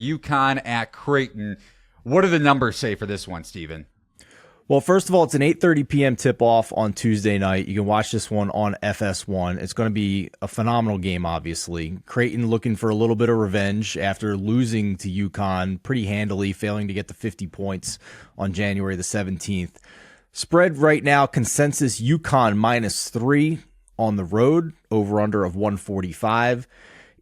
UConn at Creighton. What do the numbers say for this one, Steven? Well, first of all, it's an 8:30 p.m. tip-off on Tuesday night. You can watch this one on FS1. It's going to be a phenomenal game, obviously. Creighton looking for a little bit of revenge after losing to UConn pretty handily, failing to get to 50 points on January the 17th. Spread right now, consensus UConn -3 on the road, over-under of 145.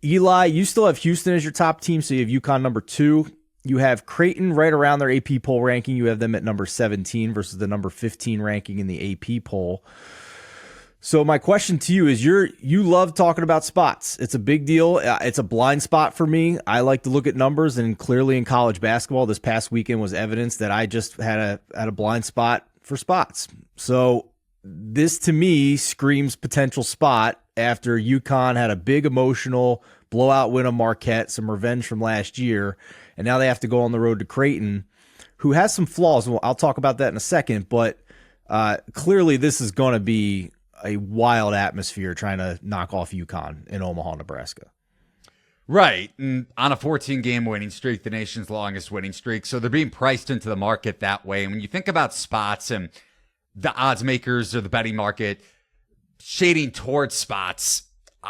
Eli, you still have Houston as your top team, so you have UConn number 2. You have Creighton right around their AP poll ranking. You have them at number 17 versus the number 15 ranking in the AP poll. So my question to you is, you love talking about spots. It's a big deal. It's a blind spot for me. I like to look at numbers, and clearly in college basketball this past weekend was evidence that I just had a blind spot for spots. So this to me screams potential spot after UConn had a big emotional blowout win on Marquette, some revenge from last year. And now they have to go on the road to Creighton, who has some flaws. Well, I'll talk about that in a second, but clearly this is going to be a wild atmosphere trying to knock off UConn in Omaha, Nebraska. Right. And on a 14-game winning streak, the nation's longest winning streak. So they're being priced into the market that way. And when you think about spots and the odds makers or the betting market shading towards spots,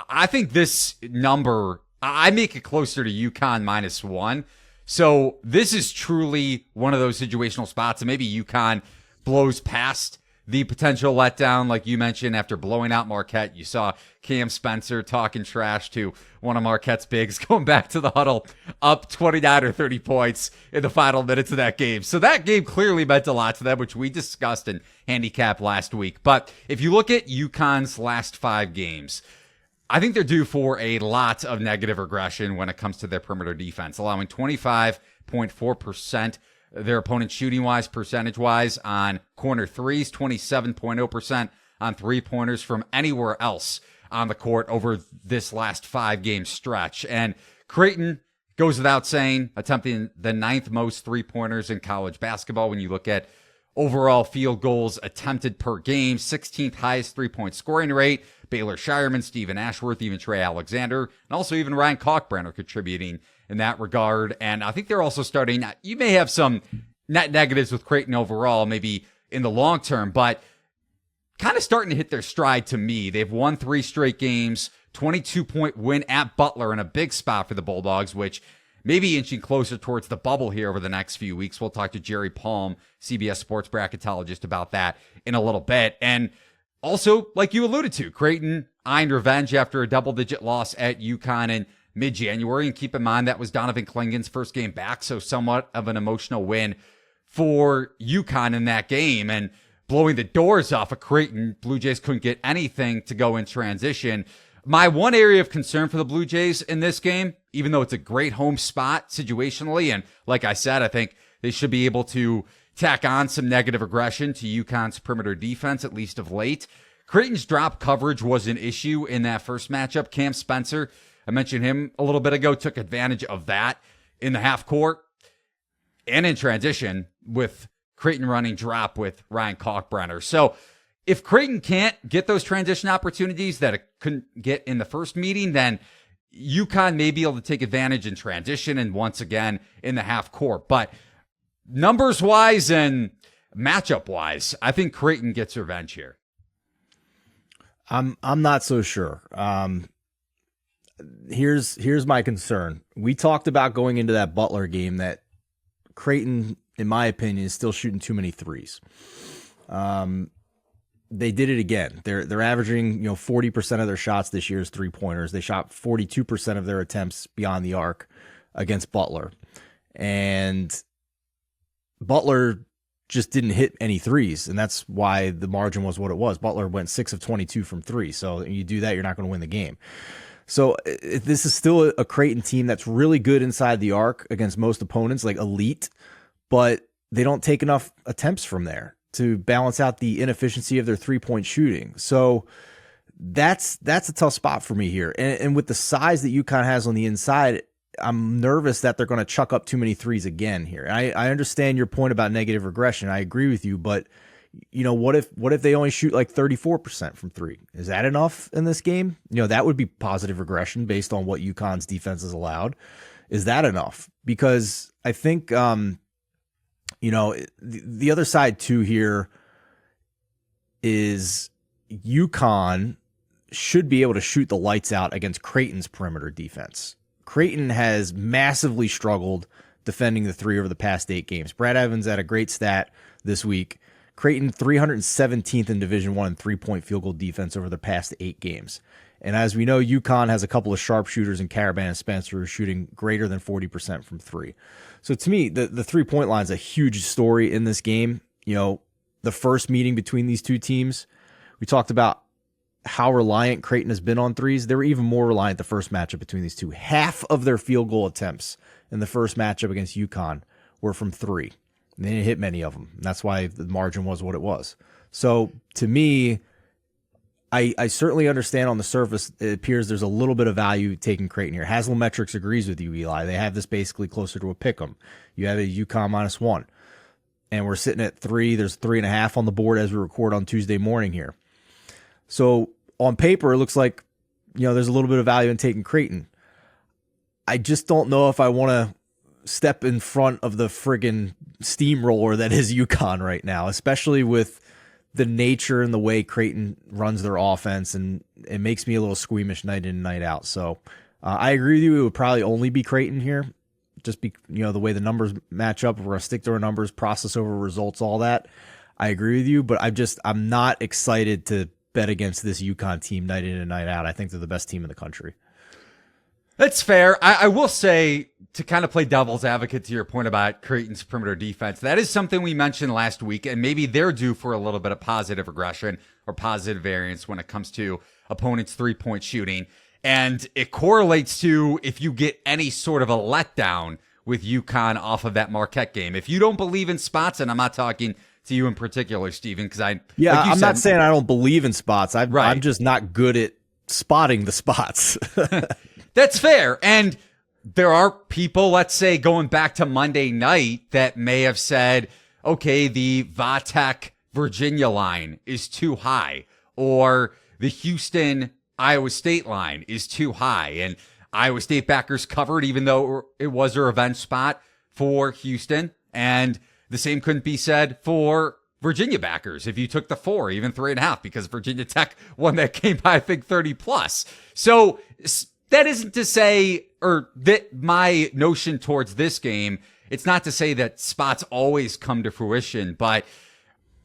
I think this number, I make it closer to UConn -1. So this is truly one of those situational spots. And maybe UConn blows past the potential letdown, like you mentioned, after blowing out Marquette. You saw Cam Spencer talking trash to one of Marquette's bigs, going back to the huddle, up 29 or 30 points in the final minutes of that game. So that game clearly meant a lot to them, which we discussed in handicap last week. But if you look at UConn's last 5 games, I think they're due for a lot of negative regression when it comes to their perimeter defense, allowing 25.4% their opponent shooting-wise, percentage-wise on corner threes, 27.0% on three-pointers from anywhere else on the court over this last 5-game stretch. And Creighton goes without saying, attempting the 9th most three-pointers in college basketball when you look at overall field goals attempted per game, 16th highest three-point scoring rate. Baylor Shireman, Stephen Ashworth, even Trey Alexander, and also even Ryan Kalkbrenner contributing in that regard. And I think they're also starting, you may have some net negatives with Creighton overall, maybe in the long term, but kind of starting to hit their stride to me. They've won 3 straight games, 22-point win at Butler in a big spot for the Bulldogs, which may be inching closer towards the bubble here over the next few weeks. We'll talk to Jerry Palm, CBS sports bracketologist, about that in a little bit. And also, like you alluded to, Creighton eyeing revenge after a double-digit loss at UConn in mid-January. And keep in mind, that was Donovan Klingen's first game back, so somewhat of an emotional win for UConn in that game. And blowing the doors off of Creighton, Blue Jays couldn't get anything to go in transition. My one area of concern for the Blue Jays in this game, even though it's a great home spot situationally, and like I said, I think they should be able to tack on some negative aggression to UConn's perimeter defense, at least of late. Creighton's drop coverage was an issue in that first matchup. Cam Spencer, I mentioned him a little bit ago, took advantage of that in the half court and in transition with Creighton running drop with Ryan Kalkbrenner. So if Creighton can't get those transition opportunities that it couldn't get in the first meeting, then UConn may be able to take advantage in transition and once again in the half court. But numbers-wise and matchup-wise, I think Creighton gets revenge here. I'm not so sure. Here's my concern. We talked about going into that Butler game that Creighton, in my opinion, is still shooting too many threes. They did it again. They're averaging 40% of their shots this year is 3-pointers. They shot 42% of their attempts beyond the arc against Butler, and Butler just didn't hit any threes, and that's why the margin was what it was. Butler went 6 of 22 from 3, so you do that, you're not going to win the game. So this is still a Creighton team that's really good inside the arc against most opponents, like elite, but they don't take enough attempts from there to balance out the inefficiency of their 3-point shooting. So that's a tough spot for me here. And with the size that UConn has on the inside, I'm nervous that they're going to chuck up too many threes again here. I understand your point about negative regression. I agree with you, but what if they only shoot like 34% from 3? Is that enough in this game? That would be positive regression based on what UConn's defense has allowed. Is that enough? because I think, the other side too here is UConn should be able to shoot the lights out against Creighton's perimeter defense. Creighton has massively struggled defending the three over the past 8 games. Brad Evans had a great stat this week. Creighton 317th in Division I in three-point field goal defense over the past 8 games. And as we know, UConn has a couple of sharpshooters in Caravan and Spencer who are shooting greater than 40% from three. So to me, the three-point line is a huge story in this game. The first meeting between these two teams, we talked about how reliant Creighton has been on threes. They were even more reliant the first matchup between these two. Half of their field goal attempts in the first matchup against UConn were from three. And they didn't hit many of them. And that's why the margin was what it was. So to me, I certainly understand on the surface, it appears there's a little bit of value taking Creighton here. Haslametrics agrees with you, Eli. They have this basically closer to a pick 'em. You have a UConn -1. And we're sitting at 3. There's 3.5 on the board as we record on Tuesday morning here. So on paper, it looks like, there's a little bit of value in taking Creighton. I just don't know if I want to step in front of the friggin' steamroller that is UConn right now, especially with the nature and the way Creighton runs their offense, and it makes me a little squeamish night in and night out. So I agree with you. It would probably only be Creighton here, just be the way the numbers match up. We're gonna stick to our numbers, process over results, all that. I agree with you, but I'm not excited to bet against this UConn team night in and night out. I think they're the best team in the country. That's fair. I will say, to kind of play devil's advocate to your point about Creighton's perimeter defense, that is something we mentioned last week, and maybe they're due for a little bit of positive regression or positive variance when it comes to opponents' three-point shooting. And it correlates to if you get any sort of a letdown with UConn off of that Marquette game. If you don't believe in spots, and I'm not talking to you in particular, Steven, because I'm not saying I don't believe in spots. I'm just not good at spotting the spots. That's fair. And there are people, let's say, going back to Monday night that may have said, okay, the Vatek Virginia line is too high, or the Houston Iowa State line is too high. And Iowa State backers covered, even though it was a revenge spot for Houston. And the same couldn't be said for Virginia backers if you took the 4, even 3.5, because Virginia Tech won that game by, I think, 30 plus. So that isn't to say, or that my notion towards this game, it's not to say that spots always come to fruition, but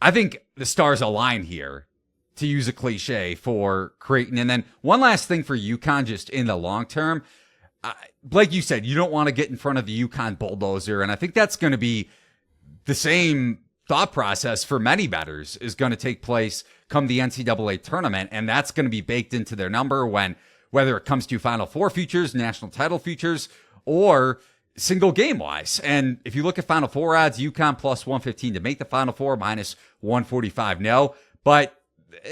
I think the stars align here, to use a cliche, for Creighton. And then one last thing for UConn, just in the long term, like you said, you don't want to get in front of the UConn bulldozer, and I think that's going to be the same thought process for many bettors is going to take place come the NCAA tournament, and that's going to be baked into their number whether it comes to Final Four futures, national title futures, or single game wise. And if you look at Final Four odds, UConn plus 115 to make the Final Four, minus 145 no. But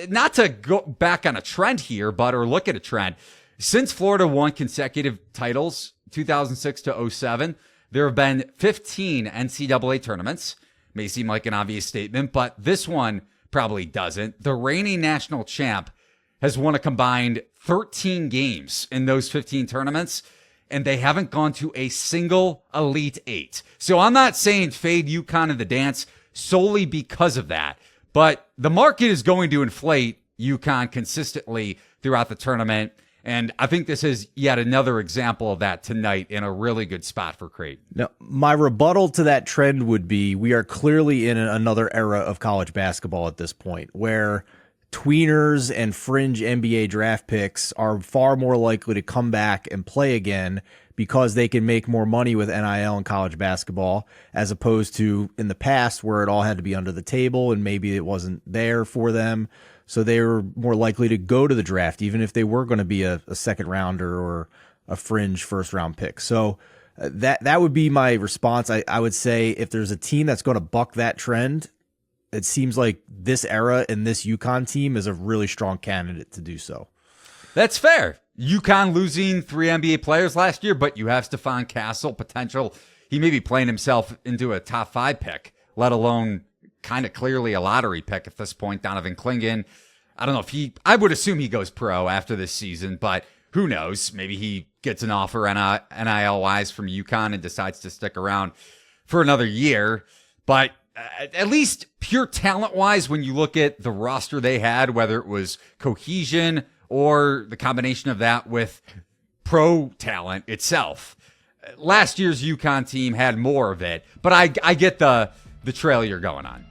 not to go back on a trend here, or look at a trend. Since Florida won consecutive titles, 2006 to 07, there have been 15 NCAA tournaments. May seem like an obvious statement, but this one probably doesn't. The reigning national champ has won a combined 13 games in those 15 tournaments, and they haven't gone to a single Elite Eight. So I'm not saying fade UConn in the dance solely because of that, but the market is going to inflate UConn consistently throughout the tournament. And I think this is yet another example of that tonight in a really good spot for Creighton. Now, my rebuttal to that trend would be we are clearly in another era of college basketball at this point, where tweeners and fringe NBA draft picks are far more likely to come back and play again because they can make more money with NIL in college basketball, as opposed to in the past where it all had to be under the table and maybe it wasn't there for them. So they were more likely to go to the draft, even if they were going to be a second rounder or a fringe first round pick. So that would be my response. I would say if there's a team that's going to buck that trend, it seems like this era and this UConn team is a really strong candidate to do so. That's fair. UConn losing 3 NBA players last year, but you have Stephon Castle, potential. He may be playing himself into a top 5 pick, let alone kind of clearly a lottery pick at this point. Donovan Clingan, I don't know if I would assume he goes pro after this season, but who knows? Maybe he gets an offer NIL-wise from UConn and decides to stick around for another year. But at least pure talent-wise, when you look at the roster they had, whether it was cohesion or the combination of that with pro talent itself, last year's UConn team had more of it. But I get the trail you're going on.